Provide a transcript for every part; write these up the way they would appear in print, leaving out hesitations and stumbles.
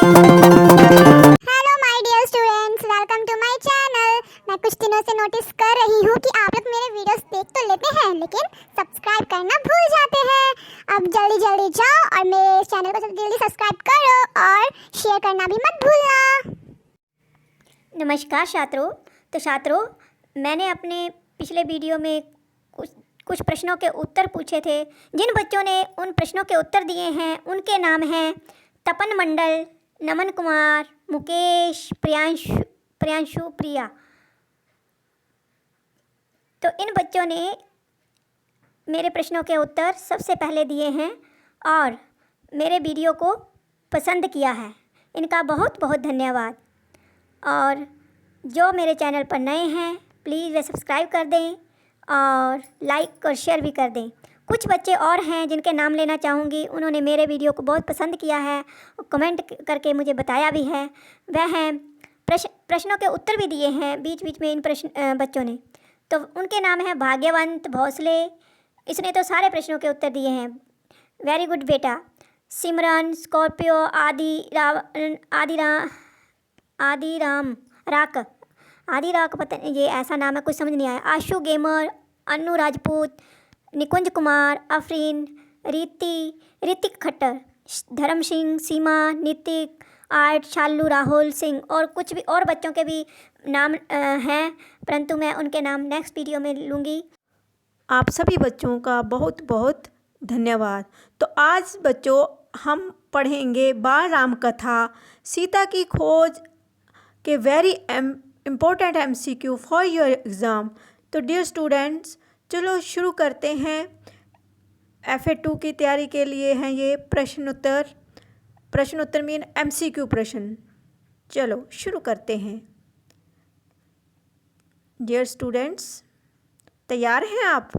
Hello my dear students, welcome to my channel. मैं कुछ दिनों से नोटिस कर रही हूँ कि आप लोग मेरे वीडियोस देख तो लेते हैं लेकिन सब्सक्राइब करना भूल जाते हैं। अब जल्दी जल्दी जाओ और मेरे चैनल को जल्दी जल्दी सब्सक्राइब करो और शेयर करना भी मत भूलना। नमस्कार छात्रों। तो छात्रों, मैंने अपने पिछले वीडियो में कुछ प्रश्नों के उत्तर पूछे थे। जिन बच्चों ने उन प्रश्नों के उत्तर दिए हैं उनके नाम हैं तपन मंडल, नमन कुमार, मुकेश, प्रियांशु, प्रिया। तो इन बच्चों ने मेरे प्रश्नों के उत्तर सबसे पहले दिए हैं और मेरे वीडियो को पसंद किया है। इनका बहुत बहुत धन्यवाद। और जो मेरे चैनल पर नए हैं प्लीज़ वे सब्सक्राइब कर दें और लाइक और शेयर भी कर दें। कुछ बच्चे और हैं जिनके नाम लेना चाहूँगी। उन्होंने मेरे वीडियो को बहुत पसंद किया है और कमेंट करके मुझे बताया भी है। वह हैं प्रश्नों के उत्तर भी दिए हैं बीच बीच में इन बच्चों ने। तो उनके नाम हैं भाग्यवंत भोसले। इसने तो सारे प्रश्नों के उत्तर दिए हैं। वेरी गुड बेटा। सिमरन, स्कॉर्पियो, आदि राक पता नहीं, ये ऐसा नाम है, कुछ समझ नहीं आया। आशु गेमर, अनु राजपूत, निकुंज कुमार, अफरीन, ऋतिक खट्टर, धर्म सिंह, सीमा, नितिक, आर्ट, शालू, राहुल सिंह और कुछ भी और बच्चों के भी नाम हैं, परंतु मैं उनके नाम नेक्स्ट वीडियो में लूँगी। आप सभी बच्चों का बहुत बहुत धन्यवाद। तो आज बच्चों हम पढ़ेंगे बाल राम कथा सीता की खोज के very important MCQ for your exam. तो डियर स्टूडेंट्स, चलो शुरू करते हैं। FA2 की तैयारी के लिए हैं ये प्रश्न उत्तर मीन MCQ प्रश्न। चलो शुरू करते हैं। डियर स्टूडेंट्स, तैयार हैं आप?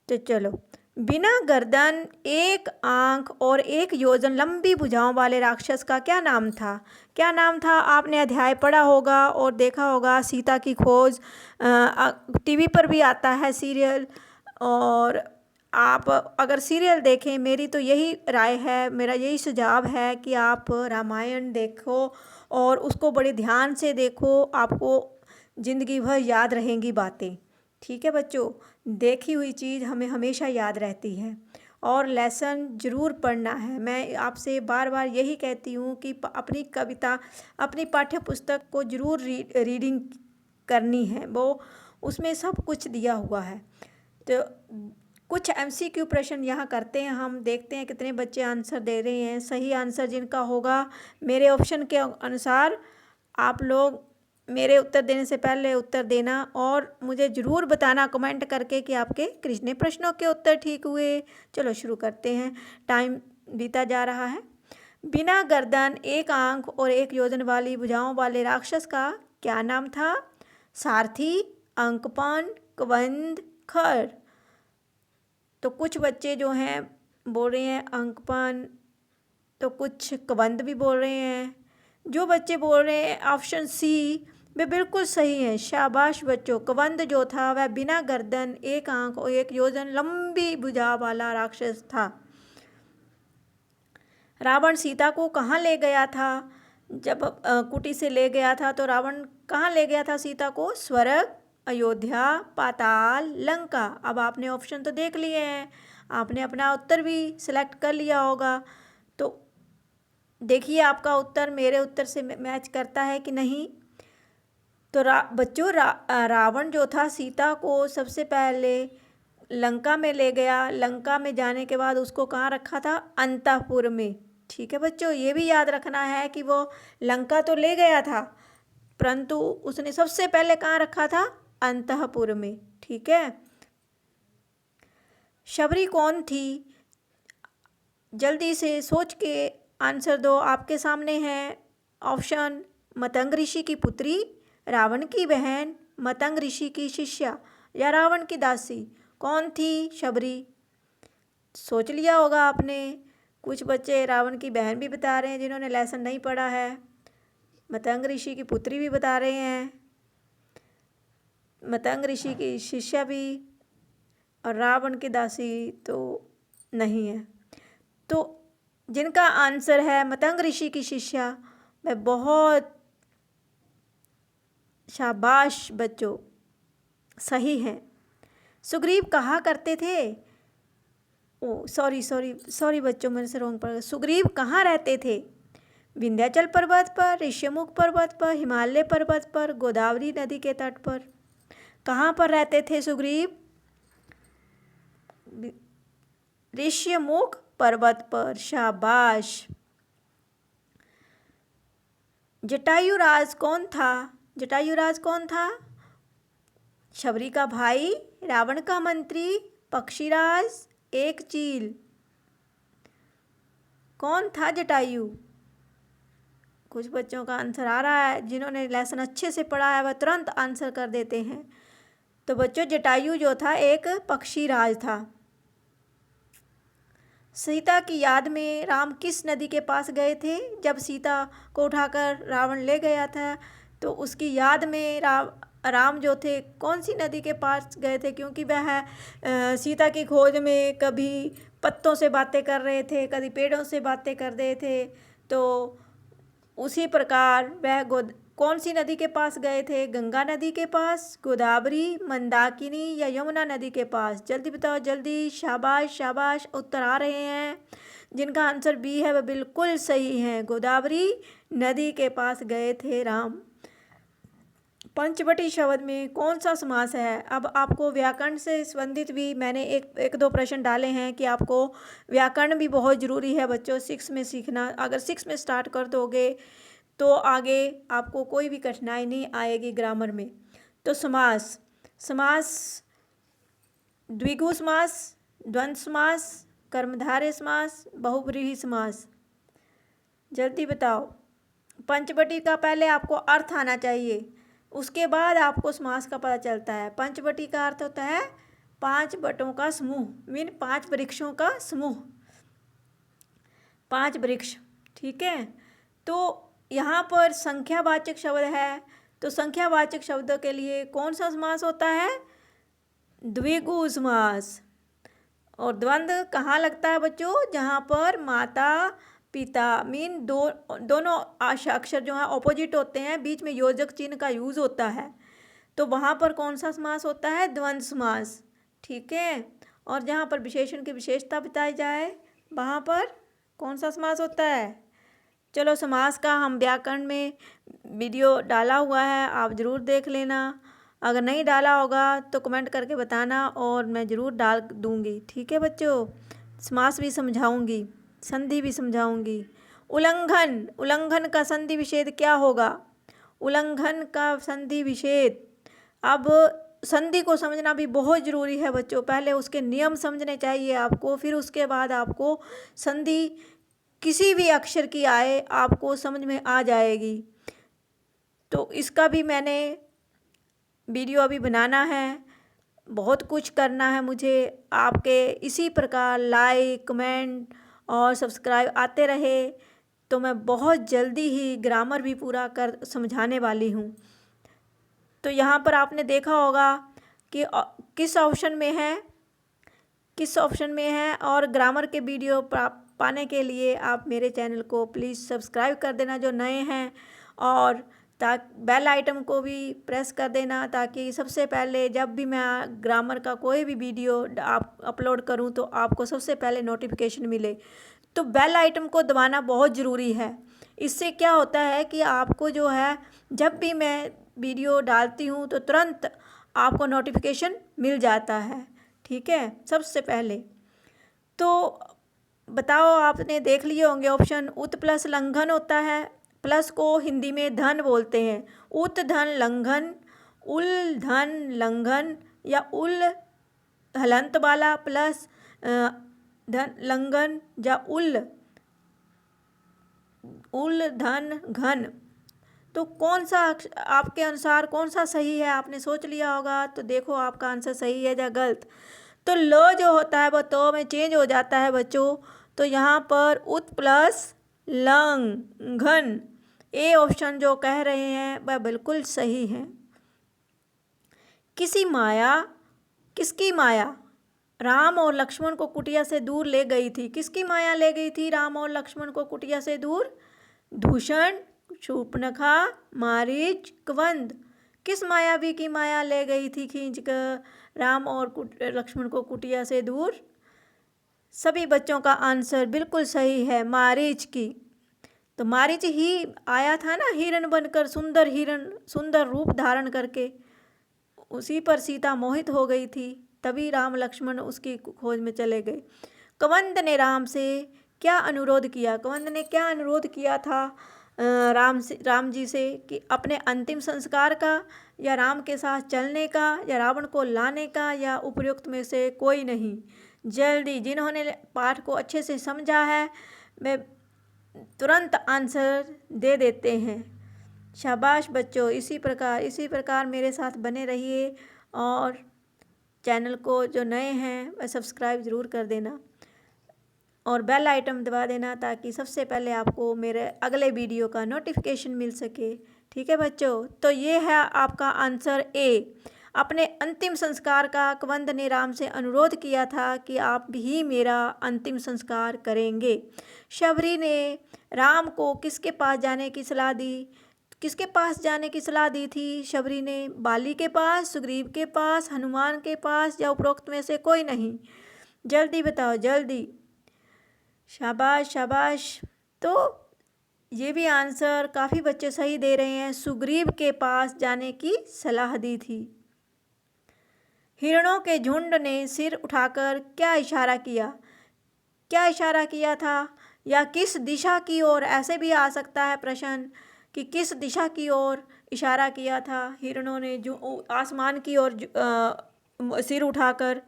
तो चलो। बिना गर्दन, एक आंख और एक योजन लंबी भुजाओं वाले राक्षस का क्या नाम था? क्या नाम था? आपने अध्याय पढ़ा होगा और देखा होगा सीता की खोज। टीवी पर भी आता है सीरियल। और आप अगर सीरियल देखें, मेरी तो यही राय है, मेरा यही सुझाव है कि आप रामायण देखो और उसको बड़े ध्यान से देखो। आपको ज़िंदगी भर याद रहेंगी बातें। ठीक है बच्चों, देखी हुई चीज़ हमें हमेशा याद रहती है और लेसन ज़रूर पढ़ना है। मैं आपसे बार बार यही कहती हूँ कि अपनी कविता, अपनी पाठ्य पुस्तक को ज़रूर रीडिंग करनी है। वो उसमें सब कुछ दिया हुआ है। तो कुछ MCQ प्रश्न यहाँ करते हैं हम, देखते हैं कितने बच्चे आंसर दे रहे हैं। सही आंसर जिनका होगा मेरे ऑप्शन के अनुसार, आप लोग मेरे उत्तर देने से पहले उत्तर देना और मुझे ज़रूर बताना कमेंट करके कि आपके कितने प्रश्नों के उत्तर ठीक हुए। चलो शुरू करते हैं, टाइम बीता जा रहा है। बिना गर्दन, एक आंख और एक योजन वाली भुजाओं वाले राक्षस का क्या नाम था? सारथी, अंकपन, कबंध, खर। तो कुछ बच्चे जो हैं बोल रहे हैं अंकपन, तो कुछ कबंध भी बोल रहे हैं। जो बच्चे बोल रहे हैं ऑप्शन सी, वे बिल्कुल सही हैं। शाबाश बच्चों। कबंध जो था वह बिना गर्दन, एक आंख और एक योजन लंबी भुजा वाला राक्षस था। रावण सीता को कहाँ ले गया था? जब कुटी से ले गया था तो रावण कहाँ ले गया था सीता को? स्वर्ग, अयोध्या, पाताल, लंका। अब आपने ऑप्शन तो देख लिए हैं, आपने अपना उत्तर भी सिलेक्ट कर लिया होगा। तो देखिए आपका उत्तर मेरे उत्तर से मैच करता है कि नहीं। तो बच्चों रावण जो था सीता को सबसे पहले लंका में ले गया। लंका में जाने के बाद उसको कहाँ रखा था? अंतःपुर में। ठीक है बच्चों, ये भी याद रखना है कि वो लंका तो ले गया था परंतु उसने सबसे पहले कहाँ रखा था? अंतःपुर में। ठीक है। शबरी कौन थी? जल्दी से सोच के आंसर दो। आपके सामने है ऑप्शन: मतंग ऋषि की पुत्री, रावण की बहन, मतंग ऋषि की शिष्या या रावण की दासी। कौन थी शबरी? सोच लिया होगा आपने। कुछ बच्चे रावण की बहन भी बता रहे हैं जिन्होंने लेसन नहीं पढ़ा है, मतंग ऋषि की पुत्री भी बता रहे हैं, मतंग ऋषि की शिष्या भी, और रावण की दासी तो नहीं है। तो जिनका आंसर है मतंग ऋषि की शिष्या। वह बहुत शाबाश बच्चों, सही है। सुग्रीव कहा करते थे, ओ सॉरी बच्चों, मेरे से रॉन्ग पड़ गया। सुग्रीव कहाँ रहते थे? विंध्याचल पर्वत पर, ऋष्यमुख पर्वत पर, हिमालय पर्वत पर, गोदावरी नदी के तट पर। कहाँ पर रहते थे सुग्रीव? ऋष्यमुख पर्वत पर। शाबाश। जटायुराज कौन था? जटायुराज कौन था? शबरी का भाई, रावण का मंत्री, पक्षीराज, एक चील। कौन था जटायु? कुछ बच्चों का आंसर आ रहा है, जिन्होंने लेसन अच्छे से पढ़ा है वह तुरंत आंसर कर देते हैं। तो बच्चों जटायु जो था एक पक्षीराज था। सीता की याद में राम किस नदी के पास गए थे? जब सीता को उठाकर रावण ले गया था तो उसकी याद में राम जो थे कौन सी नदी के पास गए थे? क्योंकि वह सीता की खोज में कभी पत्तों से बातें कर रहे थे, कभी पेड़ों से बातें कर रहे थे। तो उसी प्रकार वह कौन सी नदी के पास गए थे? गंगा नदी के पास, गोदावरी, मंदाकिनी या यमुना नदी के पास? जल्दी बताओ जल्दी। शाबाश शाबाश, उत्तर आ रहे हैं। जिनका आंसर बी है वह बिल्कुल सही है, गोदावरी नदी के पास गए थे राम। पंचवटी शब्द में कौन सा समास है? अब आपको व्याकरण से संबंधित भी मैंने एक दो प्रश्न डाले हैं कि आपको व्याकरण भी बहुत ज़रूरी है बच्चों 6 में सीखना। अगर 6 में स्टार्ट कर दोगे तो आगे आपको कोई भी कठिनाई नहीं आएगी ग्रामर में। तो समास द्विगु समास, द्वंद्व समास, कर्मधारय समास, बहुब्रीहि समास। जल्दी बताओ। पंचवटी का पहले आपको अर्थ आना चाहिए, उसके बाद आपको समास का पता चलता है। पंचवटी का अर्थ होता है 5 बटों का समूह, मीन 5 वृक्षों का समूह, 5 वृक्ष। ठीक है। तो यहाँ पर संख्यावाचक शब्द है, तो संख्यावाचक शब्दों के लिए कौन सा समास होता है? द्विगु समास। और द्वंद्व कहाँ लगता है बच्चों? जहाँ पर माता पिता मीन दोनों अक्षर जो है ऑपोजिट होते हैं, बीच में योजक चिन्ह का यूज़ होता है, तो वहाँ पर कौन सा समास होता है? द्वंद्व समास। ठीक है। और जहाँ पर विशेषण की विशेषता बताई जाए वहाँ पर कौन सा समास होता है? चलो समास का हम व्याकरण में वीडियो डाला हुआ है, आप ज़रूर देख लेना। अगर नहीं डाला होगा तो कमेंट करके बताना और मैं ज़रूर डाल दूँगी। ठीक है बच्चों। समास भी समझाऊँगी, संधि भी समझाऊँगी। उल्लंघन का संधि विच्छेद क्या होगा? उल्लंघन का संधि विच्छेद, अब संधि को समझना भी बहुत ज़रूरी है बच्चों। पहले उसके नियम समझने चाहिए आपको, फिर उसके बाद आपको संधि किसी भी अक्षर की आए आपको समझ में आ जाएगी। तो इसका भी मैंने वीडियो अभी बनाना है, बहुत कुछ करना है मुझे। आपके इसी प्रकार लाइक कमेंट और सब्सक्राइब आते रहे तो मैं बहुत जल्दी ही ग्रामर भी पूरा कर समझाने वाली हूँ। तो यहाँ पर आपने देखा होगा कि किस ऑप्शन में है और ग्रामर के वीडियो पाने के लिए आप मेरे चैनल को प्लीज़ सब्सक्राइब कर देना जो नए हैं, और बेल आइटम को भी प्रेस कर देना ताकि सबसे पहले जब भी मैं ग्रामर का कोई भी वीडियो अपलोड करूं तो आपको सबसे पहले नोटिफिकेशन मिले। तो बेल आइटम को दबाना बहुत ज़रूरी है। इससे क्या होता है कि आपको जो है जब भी मैं वीडियो डालती हूं तो तुरंत आपको नोटिफिकेशन मिल जाता है। ठीक है। सबसे पहले तो बताओ, आपने देख लिए होंगे ऑप्शन। उत प्लस लंघन होता है, प्लस को हिंदी में धन बोलते हैं। उत धन लंघन, उल धन लंघन, या उल हलंत वाला प्लस धन लंघन, या उल धन घन। तो कौन सा आपके अनुसार कौन सा सही है? आपने सोच लिया होगा, तो देखो आपका आंसर सही है या गलत। तो लो जो होता है वो तो में चेंज हो जाता है बच्चों। तो यहाँ पर उत प्लस लंघन, ए ऑप्शन जो कह रहे हैं वह बिल्कुल सही है। किसकी माया राम और लक्ष्मण को कुटिया से दूर ले गई थी। किसकी माया ले गई थी राम और लक्ष्मण को कुटिया से दूर? दूषण, शूर्पणखा, मारीच, कवंद। किस मायावी की माया ले गई थी खींच कर राम और लक्ष्मण को कुटिया से दूर? सभी बच्चों का आंसर बिल्कुल सही है, मारीच की। तो मारीच ही आया था ना हिरण बनकर, सुंदर हिरण, सुंदर रूप धारण करके। उसी पर सीता मोहित हो गई थी, तभी राम लक्ष्मण उसकी खोज में चले गए। कवंद ने राम से क्या अनुरोध किया? कवंद ने क्या अनुरोध किया था राम जी से कि अपने अंतिम संस्कार का, या राम के साथ चलने का, या रावण को लाने का, या उपयुक्त में से कोई नहीं? जल्दी, जिन्होंने पाठ को अच्छे से समझा है वे तुरंत आंसर दे देते हैं। शाबाश बच्चों, इसी प्रकार मेरे साथ बने रहिए और चैनल को जो नए हैं वह सब्सक्राइब ज़रूर कर देना और बेल आइटम दबा देना ताकि सबसे पहले आपको मेरे अगले वीडियो का नोटिफिकेशन मिल सके। ठीक है बच्चों, तो ये है आपका आंसर ए। अपने अंतिम संस्कार का कवंद ने राम से अनुरोध किया था कि आप भी मेरा अंतिम संस्कार करेंगे। शबरी ने राम को किसके पास जाने की सलाह दी? किसके पास जाने की सलाह दी थी शबरी ने? बाली के पास, सुग्रीव के पास, हनुमान के पास, या उपरोक्त में से कोई नहीं? जल्दी बताओ, जल्दी। शाबाश शाबाश। तो ये भी आंसर काफ़ी बच्चे सही दे रहे हैं, सुग्रीव के पास जाने की सलाह दी थी। हिरणों के झुंड ने सिर उठाकर क्या इशारा किया? क्या इशारा किया था, या किस दिशा की ओर? ऐसे भी आ सकता है प्रश्न कि किस दिशा की ओर इशारा किया था हिरणों ने, जो आसमान की ओर सिर उठाकर?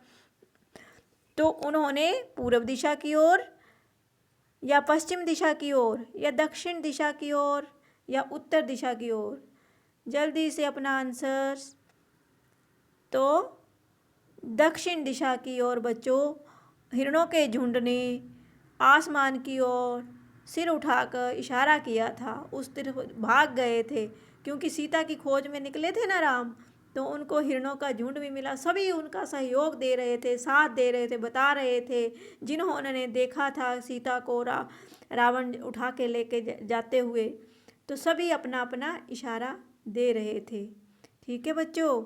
तो उन्होंने पूर्व दिशा की ओर, या पश्चिम दिशा की ओर, या दक्षिण दिशा की ओर, या उत्तर दिशा की ओर? जल्दी से अपना आंसर। तो दक्षिण दिशा की ओर बच्चों। हिरणों के झुंड ने आसमान की ओर सिर उठाकर इशारा किया था, उस तरफ भाग गए थे क्योंकि सीता की खोज में निकले थे ना राम, तो उनको हिरणों का झुंड भी मिला। सभी उनका सहयोग दे रहे थे, साथ दे रहे थे, बता रहे थे। जिन्होंने देखा था सीता को रावण उठा के लेके जाते हुए, तो सभी अपना अपना इशारा दे रहे थे। ठीक है बच्चों।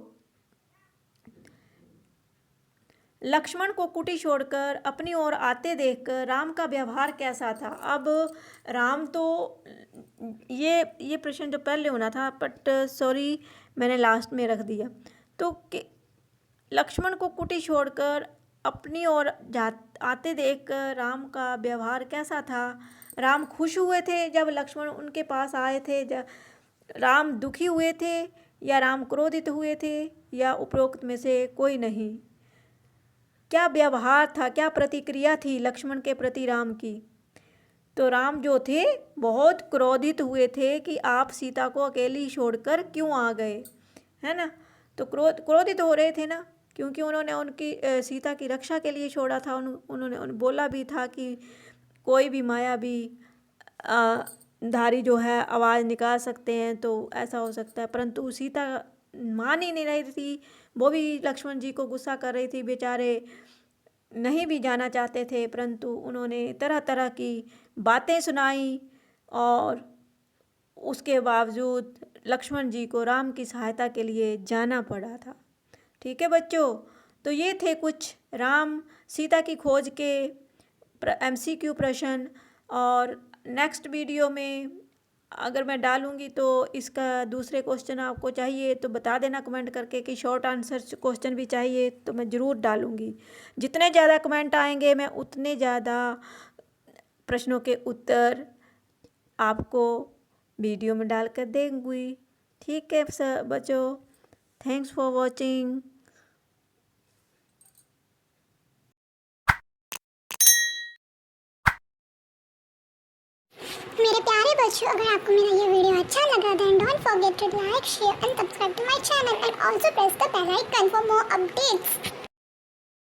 लक्ष्मण को कुटी छोड़कर अपनी ओर आते देखकर राम का व्यवहार कैसा था? अब राम तो ये प्रश्न जो पहले होना था, बट सॉरी मैंने लास्ट में रख दिया। तो कि लक्ष्मण को कुटी छोड़कर अपनी ओर आते देखकर राम का व्यवहार कैसा था? राम खुश हुए थे जब लक्ष्मण उनके पास आए थे? राम दुखी हुए थे, या राम क्रोधित हुए थे, या उपरोक्त में से कोई नहीं? क्या व्यवहार था, क्या प्रतिक्रिया थी लक्ष्मण के प्रति राम की? तो राम जो थे बहुत क्रोधित हुए थे कि आप सीता को अकेली छोड़कर क्यों आ गए, है ना? तो क्रोधित हो रहे थे ना, क्योंकि उन्होंने उनकी सीता की रक्षा के लिए छोड़ा था। उन्होंने बोला भी था कि कोई भी मायावी धारी जो है आवाज़ निकाल सकते हैं, तो ऐसा हो सकता है, परंतु सीता मान ही नहीं रही थी। वो भी लक्ष्मण जी को गुस्सा कर रही थी, बेचारे नहीं भी जाना चाहते थे, परंतु उन्होंने तरह तरह की बातें सुनाई और उसके बावजूद लक्ष्मण जी को राम की सहायता के लिए जाना पड़ा था। ठीक है बच्चों, तो ये थे कुछ राम सीता की खोज के MCQ प्रश्न। और नेक्स्ट वीडियो में अगर मैं डालूँगी तो इसका दूसरे क्वेश्चन आपको चाहिए तो बता देना कमेंट करके कि शॉर्ट आंसर क्वेश्चन भी चाहिए, तो मैं ज़रूर डालूँगी। जितने ज़्यादा कमेंट आएंगे मैं उतने ज़्यादा प्रश्नों के उत्तर आपको वीडियो में डाल कर देंगी। ठीक है बच्चों, थैंक्स फॉर वॉचिंग। मेरे प्यारे बच्चों, अगर आपको मेरा ये वीडियो अच्छा लगा then don't forget to like, share and subscribe to my channel and also press the bell icon for more updates.